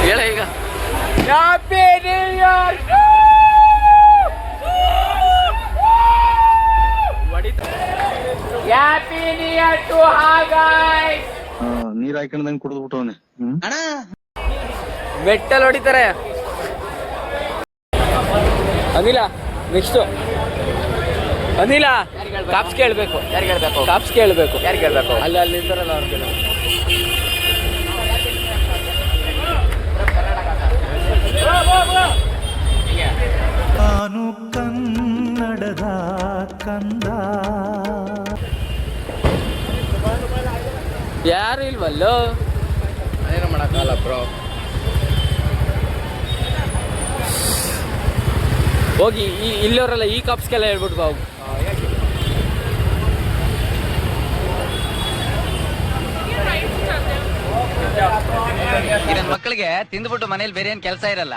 ಹೇಳ ಈಗ happy new year. Happy new year to ಹಾಗಾಯ್. ನೀರ್ ಹಾಕೊಂಡಂಗೆ ಕುಡಿದು ಬಿಟ್ಟವನೆ. ಮೆಟ್ಟಲ್ ಹೊಡಿತಾರೆ. ಅನಿಲ ನೆಕ್ಸ್ಟ್ ಅನಿಲ ಕಾಪ್ಸ್ ಕೇಳಬೇಕು. ಯಾರಿಗೆ ಹೇಳ್ಬೇಕು? ಕಾಪ್ಸ್ ಕೇಳಬೇಕು. ಯಾರಿಗೆ ಹೇಳ್ಬೇಕು? ಅಲ್ಲಿ ನಿಂತಾರಲ್ಲ ಅವ್ರು ಕೇಳಬೇಕು. ನಾನು ಕನ್ನಡದ ಕಂದ. ಯಾರು ಇಲ್ವಲ್ಲೋ, ಅದೇನೋ ಮಾಡಕ್ಕಾಗಲ್ಲ ಬ್ರೋ. ಹೋಗಿ ಇಲ್ಲವರಲ್ಲ ಈ ಕಾಪ್ಸ್ಗೆಲ್ಲ ಹೇಳ್ಬಿಟ್ಟು ಬಾವು. ನನ್ನ ಮಕ್ಕಳಿಗೆ ತಿಂದ್ಬಿಟ್ಟು ಮನೇಲಿ ಬೇರೆ ಏನ್ ಕೆಲಸ ಇರಲ್ಲ,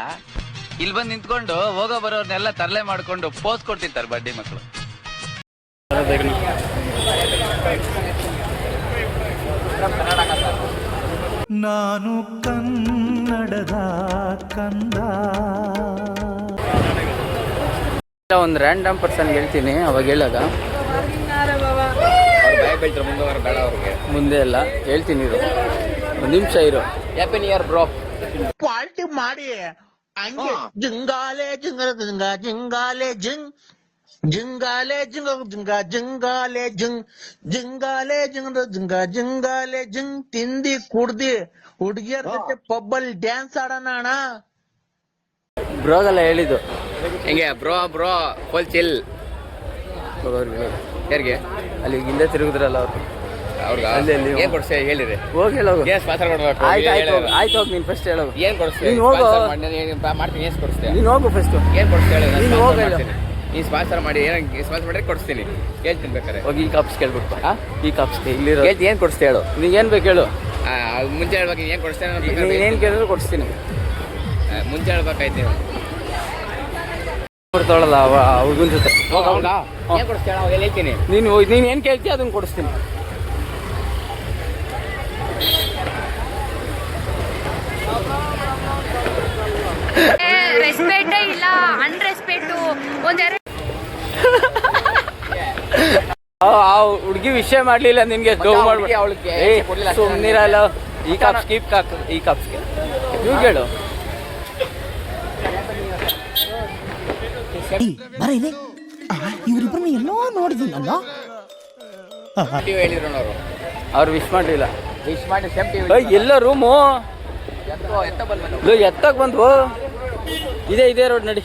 ಇಲ್ಲಿ ಬಂದು ನಿಂತ್ಕೊಂಡು ಹೋಗೋ ಬರೋರ್ನೆಲ್ಲ ತರಲೆ ಮಾಡ್ಕೊಂಡು ಪೋಸ್ ಕೊಡ್ತಿರ್ತಾರೆ ಬಡ್ಡಿ ಮಕ್ಕಳು. ನಾನು ಕನ್ನಡದ ಕಂದ. ಒಂದು ರ್ಯಾಂಡಮ್ ಪರ್ಸನ್ ಹೇಳ್ತೀನಿ, ಅವಾಗ ಹೇಳಾಗ ಬೇಡ ಅವ್ರಿಗೆ. ಮುಂದೆ ಎಲ್ಲ ಹೇಳ್ತೀನಿ ಇರು, ಒಂದು ನಿಮಿಷ ಇರು. Happy new year bro. Party ಮಾಡಿ ಹಂಗೆ ಜಿಂಗಾಲೆ ಜಿಂಗಲ ಜಿಂಗ ಜಿಂಗಾಲೆ ಜಿಂಗ್ ಜಿಂಗಾಲೆ ಜಿಂಗ ಜಿಂಗ ಜಿಂಗಾಲೆ ಜಿಂಗ್ ಜಿಂಗಾಲೆ ಜಿಂಗ ಜಿಂಗ ಜಿಂಗಾಲೆ ಜಿಂಗ್ ತಿಂದಿ ಕುಡ್ದಿ ಹುಡುಗಿಯರ ಜೊತೆ ಪಬ್ಬಲ್ ಡ್ಯಾನ್ಸ್ ಆಡೋಣ ಅಣ್ಣ. ಬ್ರೋಗೆಲ್ಲ ಹೇಳಿದ್ದು ಹೆಂಗೆ ಬ್ರೋ ಬ್ರೋ ಫುಲ್ ಚಿಲ್. ಯಾರಿಗೆ? ಅಲ್ಲಿ ಹಿಂದೆ ತಿರುಗಿದ್ರಲ್ಲ ಅವ್ರು. ಅವ್ರಿಗೆ ಅಲ್ಲಿ ಏನ್ ಕೊಡ್ಸಿ ಹೇಳಿರಿ. ಹೋಗಿ ಹೇಳೋದು. ಏನ್ ಸ್ಪಾನ್ಸರ್ ಮಾಡ್ಬೇಕು? ಆಯ್ತು ಹೋಗಿ ನೀನು ಫಸ್ಟ್ ಹೇಳೋದು. ಏನ್ ಕೊಡಿಸ್ತೀವಿ? ನೀನು ಹೋಗು. ಮಾಡ್ತೀನಿ. ಏನ್ ಕೊಡಿಸ್ತೀವಿ? ನೀನು ಹೋಗು ಫಸ್ಟ್. ಏನ್ ಕೊಡಿಸ್ತೀವಿ ಹೇಳಿ. ನೀನು ಹೋಗು ಹೇಳು. ನೀನ್ ಸ್ಪಾನ್ಸರ್ ಮಾಡಿ ಏನ ಸ್ಪಾನ್ಸರ್ ಮಾಡಿದ್ರೆ ಕೊಡಿಸ್ತೀನಿ. ಹೇಳ್ತೀನಿ ಬೇಕಾರೆ. ಹೋಗಿ ಈ ಕಾಪ್ಸ್ ಕೇಳ್ಬಿಟ್ಟು ಈ ಕಾಪ್ಸ್ಗೆ ಇಲ್ಲಿರೋ ಹೇಳ್ತೀನಿ. ಏನ್ ಕೊಡಿಸ್ತೀವಿ ಹೇಳು. ನೀನು ಏನು ಬೇಕು ಹೇಳು. ಮುಂಚೆ ಹೇಳ್ಬೇಕು. ಏನ್ ಕೊಡಿಸ್ತೇನೆ ನೀನು ಏನು ಕೇಳಿದ್ರು ಕೊಡಿಸ್ತೀನಿ. ಮುಂಚೆ ಹೇಳ್ಬೇಕಾಯ್ತು. ಕೊಡ್ತಾಳಲ್ಲ ಹುಡುಗನ ಜೊತೆ ಏನ್ ಕೊಡಿಸ್ತೀವಿ ಹೇಳ. ಅವಾಗ ಹೇಳ್ತೀನಿ. ನೀನು ಏನು ಕೇಳ್ತೀಯ ಅದನ್ನು ಕೊಡಿಸ್ತೀನಿ. ರೆಸ್ಪೆಕ್ಟೇ ಇಲ್ಲ, ಅನ್ರೆಸ್ಪೆಕ್ಟು ಒಂದೆರಡು. ಆ ಹುಡುಗಿ ವಿಷಯ ಮಾಡ್ಲಿಲ್ಲ ನಿನ್ಗೆ ಗೌ ಮಾಡ್ಬಿಟ್ಟು ಅವಳಿಗೆ ಸುಮ್ಮನಿರಲ್ಲ. ಈ ಕಾಪ್ಸ್ ಕೀಪ್ ಈ ಕಾಪ್ಸ್ಗೆ ಇವ್ರು ಹೇಳು. ಇವರಿಬ್ಬರನ್ನ ಎಲ್ಲೋ ನೋಡಿದ್ದೀನಲ್ಲ. ಹೇಳಿದ್ರು ಅವರು. ಅವ್ರು ವಿಶ್ ಮಾಡ್ಲಿಲ್ಲ. ವಿಶ್ ಮಾಡಿ ಸೇಮ್ ಟಿವಿ ಎಲ್ಲ ರೂಮು ಎತ್ತ ಬಂದ್ವಿ. ಎತ್ತಕ್ಕೆ ಬಂದ್ವು. ಇದೇ ರೋಡ್ ನಡಿ.